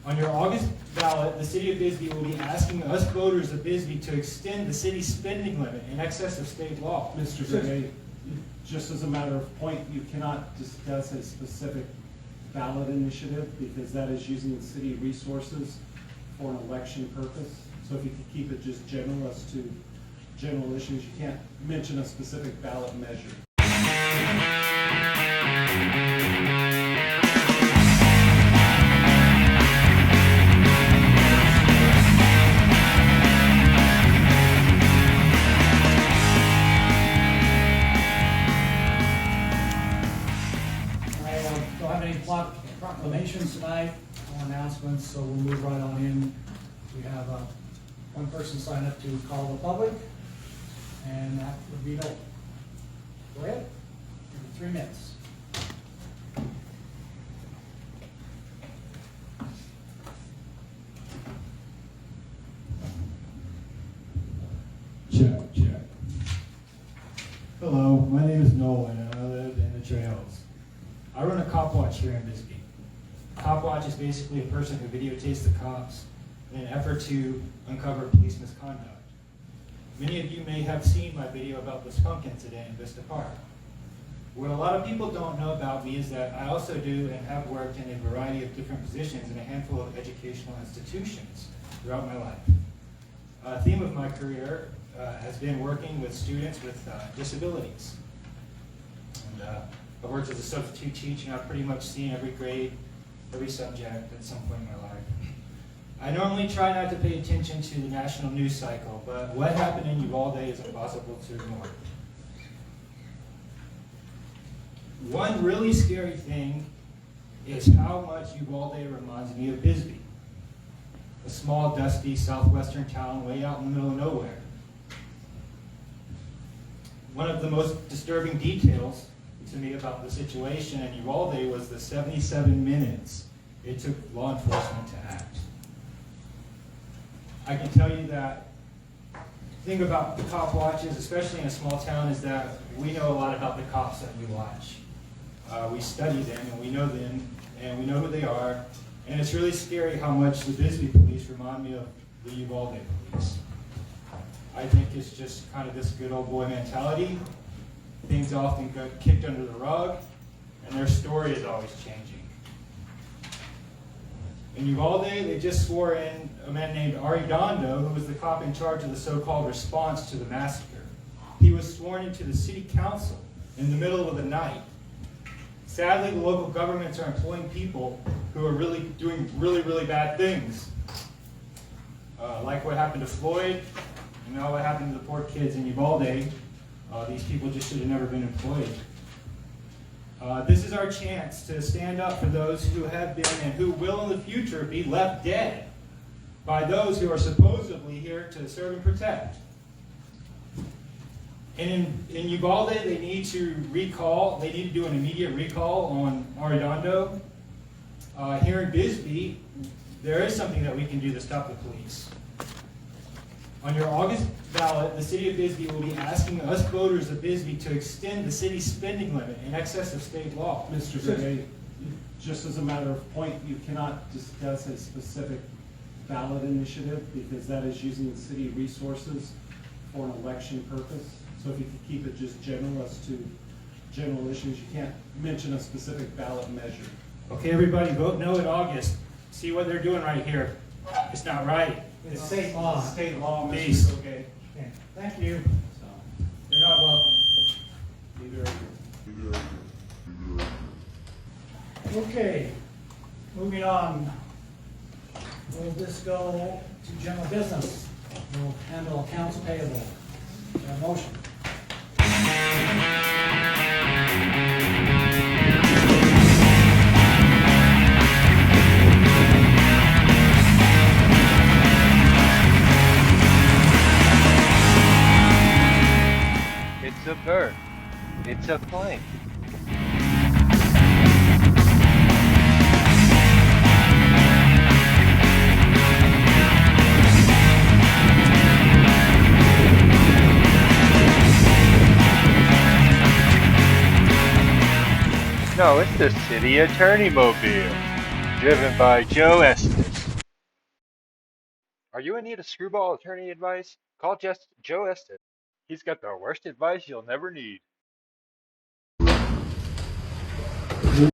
On your August ballot, the city of Bisbee will be asking us voters of Bisbee to extend the city's spending limit in excess of state law. Mr. Zay, just as a matter of point, you cannot discuss a specific ballot initiative because that is using city resources for an election purpose. So if you could keep it just general as to general issues, you can't mention a specific ballot measure. Don't have any proclamations tonight, no announcements, so we'll move right on in. We have one person signed up to call the public, and that would be Noel. Go ahead, give you 3 minutes. Check. Hello, my name is Nolan and I live in the trails. I run a cop watch here in Bisbee. Cop watch is basically a person who videotapes the cops in an effort to uncover police misconduct. Many of you may have seen my video about the skunk incident in Vista Park. What a lot of people don't know about me is that I also do and have worked in a variety of different positions in a handful of educational institutions throughout my life. A theme of my career has been working with students with disabilities. And, I've worked as a substitute teacher, and I've pretty much seen every grade, every subject at some point in my life. I normally try not to pay attention to the national news cycle, but what happened in Uvalde is impossible to ignore. One really scary thing is how much Uvalde reminds me of Bisbee, a small, dusty, southwestern town way out in the middle of nowhere. One of the most disturbing details to me about the situation in Uvalde was the 77 minutes it took law enforcement to act. I can tell you that the thing about the cop watches, especially in a small town, is that we know a lot about the cops that we watch. We study them and we know them and we know who they are, and it's really scary how much the Bisbee police remind me of the Uvalde police. I think it's just kind of this good old boy mentality. Things often get kicked under the rug, and their story is always changing. In Uvalde, they just swore in a man named Arredondo, who was the cop in charge of the so-called response to the massacre. He was sworn into the city council in the middle of the night. Sadly, the local governments are employing people who are really doing really bad things. Like what happened to Floyd, and now what happened to the poor kids in Uvalde. These people just should have never been employed. This is our chance to stand up for those who have been and who will in the future be left dead by those who are supposedly here to serve and protect. And in Uvalde, they need to do an immediate recall on Arredondo. Here in Bisbee, there is something that we can do to stop the police. On your August ballot, the city of Bisbee will be asking us voters of Bisbee to extend the city's spending limit in excess of state law. Mr. Zay, just as a matter of point, you cannot discuss a specific ballot initiative because that is using city resources for an election purpose. So if you could keep it just general as to general issues, you can't mention a specific ballot measure. Okay, everybody, vote no in August. See what they're doing right here. It's not right. It's state law. State law, Peace. Mr. Okay. Okay, thank you. You're not welcome. Neither are you. Okay, moving on. Will this go to general business? We'll handle accounts payable. Is there a motion? It's a bird. It's a plane. No, it's the city attorney mobile, driven by Joe Estes. Are you in need of screwball attorney advice? Call Joe Estes. He's got the worst advice you'll never need.